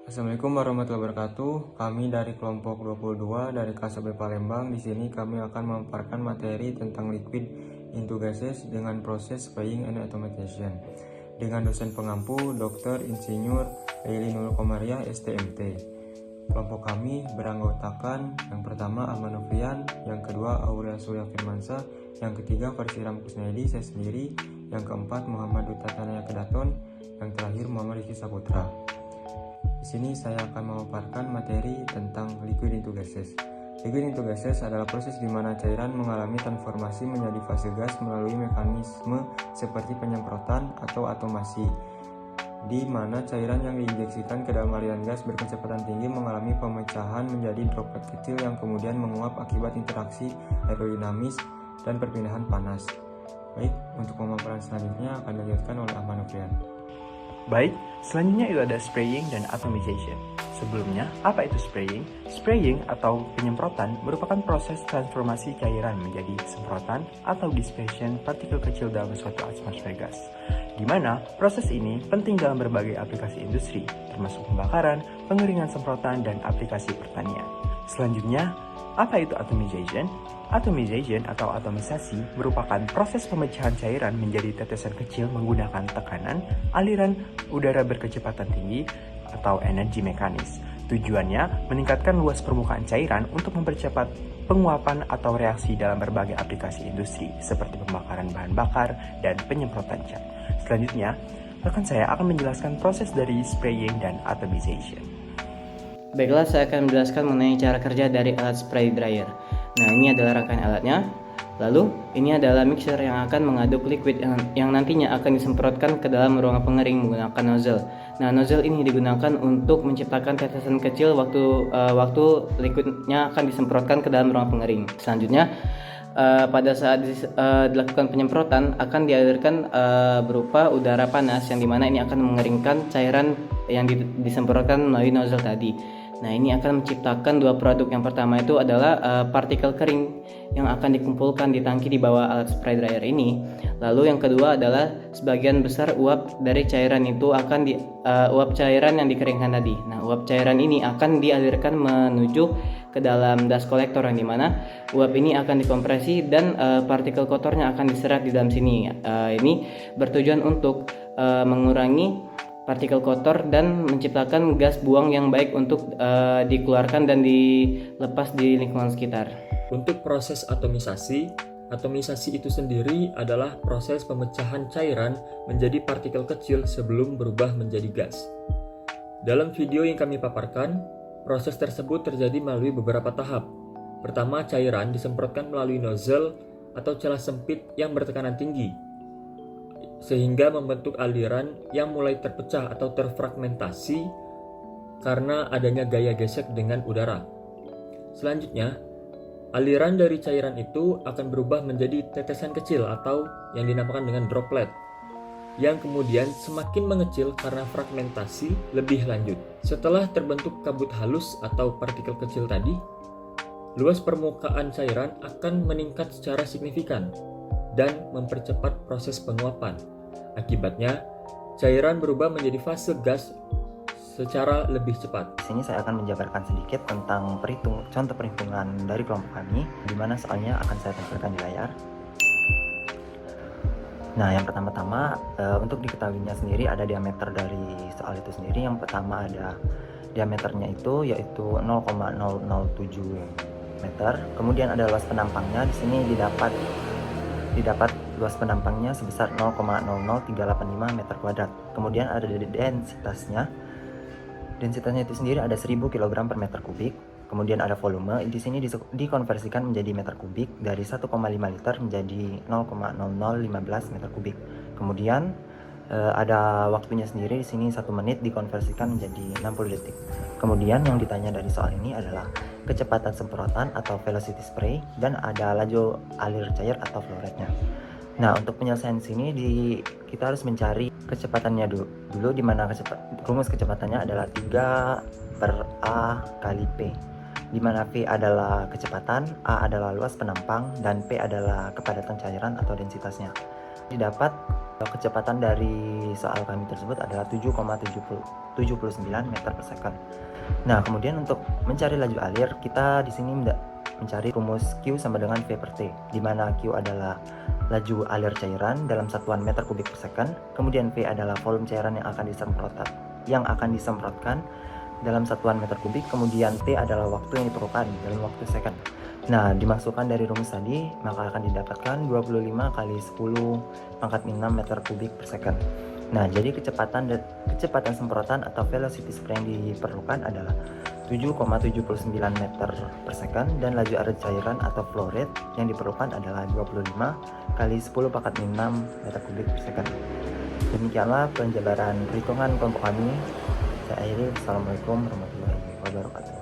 Assalamualaikum warahmatullahi wabarakatuh. Kami dari kelompok 22 dari KSB Palembang. Di sini kami akan memaparkan materi tentang liquid into gases dengan proses spraying and automation dengan dosen pengampu Dr. Insinyur Leili Nurul Komariah STMT. Kelompok kami beranggotakan yang pertama Ahmad Nofrian, yang kedua Aurea Surya Firmansyah, yang ketiga Farsiram Kusnaidi, saya sendiri, yang keempat Muhammad Duta Tanaya Kedaton, yang terakhir Muhammad Rizky Saputra. Di sini saya akan memaparkan materi tentang liquid into gases. Liquid into gases adalah proses di mana cairan mengalami transformasi menjadi fase gas melalui mekanisme seperti penyemprotan atau atomasi, di mana cairan yang diinjeksikan ke dalam aliran gas berkecepatan tinggi mengalami pemecahan menjadi droplet kecil yang kemudian menguap akibat interaksi aerodinamis dan perpindahan panas. Baik, untuk pemaparan selanjutnya akan dilanjutkan oleh Ahmad Nofrian. Baik, selanjutnya itu ada spraying dan atomization. Sebelumnya, apa itu spraying? Spraying atau penyemprotan merupakan proses transformasi cairan menjadi semprotan atau dispersion partikel kecil dalam suatu atmosfer gas. Di mana proses ini penting dalam berbagai aplikasi industri, termasuk pembakaran, pengeringan semprotan, dan aplikasi pertanian. Selanjutnya, apa itu atomization? Atomization atau atomisasi merupakan proses pemecahan cairan menjadi tetesan kecil menggunakan tekanan, aliran udara berkecepatan tinggi, atau energi mekanis. Tujuannya meningkatkan luas permukaan cairan untuk mempercepat penguapan atau reaksi dalam berbagai aplikasi industri seperti pembakaran bahan bakar dan penyemprotan cat. Selanjutnya, rekan saya akan menjelaskan proses dari spraying dan atomization. Baiklah, saya akan menjelaskan mengenai cara kerja dari alat spray dryer. Nah, ini adalah rangkaian alatnya. Lalu, ini adalah mixer yang akan mengaduk liquid yang nantinya akan disemprotkan ke dalam ruangan pengering menggunakan nozzle. Nah, nozzle ini digunakan untuk menciptakan tetesan kecil waktu liquidnya akan disemprotkan ke dalam ruangan pengering. Selanjutnya, pada saat dilakukan penyemprotan akan dialirkan berupa udara panas yang dimana ini akan mengeringkan cairan yang disemprotkan melalui nozzle tadi. Nah, ini akan menciptakan dua produk. Yang pertama itu adalah partikel kering yang akan dikumpulkan di tangki di bawah alat spray dryer ini. Lalu yang kedua adalah sebagian besar uap dari cairan itu akan uap cairan yang dikeringkan tadi. Nah, uap cairan ini akan dialirkan menuju ke dalam dust collector yang dimana uap ini akan dikompresi dan partikel kotornya akan diserap di dalam sini. Ini bertujuan untuk mengurangi partikel kotor dan menciptakan gas buang yang baik untuk dikeluarkan dan dilepas di lingkungan sekitar. Untuk proses atomisasi itu sendiri adalah proses pemecahan cairan menjadi partikel kecil sebelum berubah menjadi gas. Dalam video yang kami paparkan, proses tersebut terjadi melalui beberapa tahap. Pertama, cairan disemprotkan melalui nozzle atau celah sempit yang bertekanan tinggi, sehingga membentuk aliran yang mulai terpecah atau terfragmentasi karena adanya gaya gesek dengan udara. Selanjutnya, aliran dari cairan itu akan berubah menjadi tetesan kecil atau yang dinamakan dengan droplet, yang kemudian semakin mengecil karena fragmentasi lebih lanjut. Setelah terbentuk kabut halus atau partikel kecil tadi, luas permukaan cairan akan meningkat secara signifikan dan mempercepat proses penguapan. Akibatnya, cairan berubah menjadi fase gas secara lebih cepat. Di sini saya akan menjabarkan sedikit tentang contoh perhitungan dari kelompok kami, di mana soalnya akan saya tampilkan di layar. Nah, yang pertama-tama untuk diketahuinya sendiri ada diameter dari soal itu sendiri. Yang pertama ada diameternya itu yaitu 0,007 meter. Kemudian ada luas penampangnya. Di sini didapat luas penampangnya sebesar 0,00385 meter kuadrat. Kemudian ada densitasnya. Densitasnya itu sendiri ada 1000 kg per meter kubik. Kemudian ada volume. Di sini dikonversikan menjadi meter kubik dari 1,5 liter menjadi 0,0015 meter kubik. Kemudian ada waktunya sendiri. Di sini 1 menit dikonversikan menjadi 60 detik. Kemudian yang ditanya dari soal ini adalah kecepatan semprotan atau velocity spray, dan ada laju alir cair atau flow rate-nya. Nah, untuk penyelesaian sini kita harus mencari kecepatannya dulu di mana rumus kecepatannya adalah 3/A kali P, di mana V adalah kecepatan, A adalah luas penampang, dan P adalah kepadatan cairan atau densitasnya. Didapat Kecepatan dari soal kami tersebut adalah 7,79 meter per second. Nah, kemudian untuk mencari laju alir, kita di sini mencari rumus Q sama dengan V per T, di mana Q adalah laju alir cairan dalam satuan meter kubik per second, kemudian V adalah volume cairan yang akan disemprotkan dalam satuan meter kubik, kemudian T adalah waktu yang diperlukan dalam waktu second. Nah, dimasukkan dari rumus tadi, maka akan didapatkan 25 kali 10 pangkat 6 meter kubik per second. Nah, jadi kecepatan semprotan atau velocity spray yang diperlukan adalah 7,79 meter per second, dan laju alir cairan atau flow rate yang diperlukan adalah 25 kali 10 pangkat 6 meter kubik per second. Demikianlah penjabaran perhitungan kelompok kami. Saya akhiri. Assalamualaikum warahmatullahi wabarakatuh.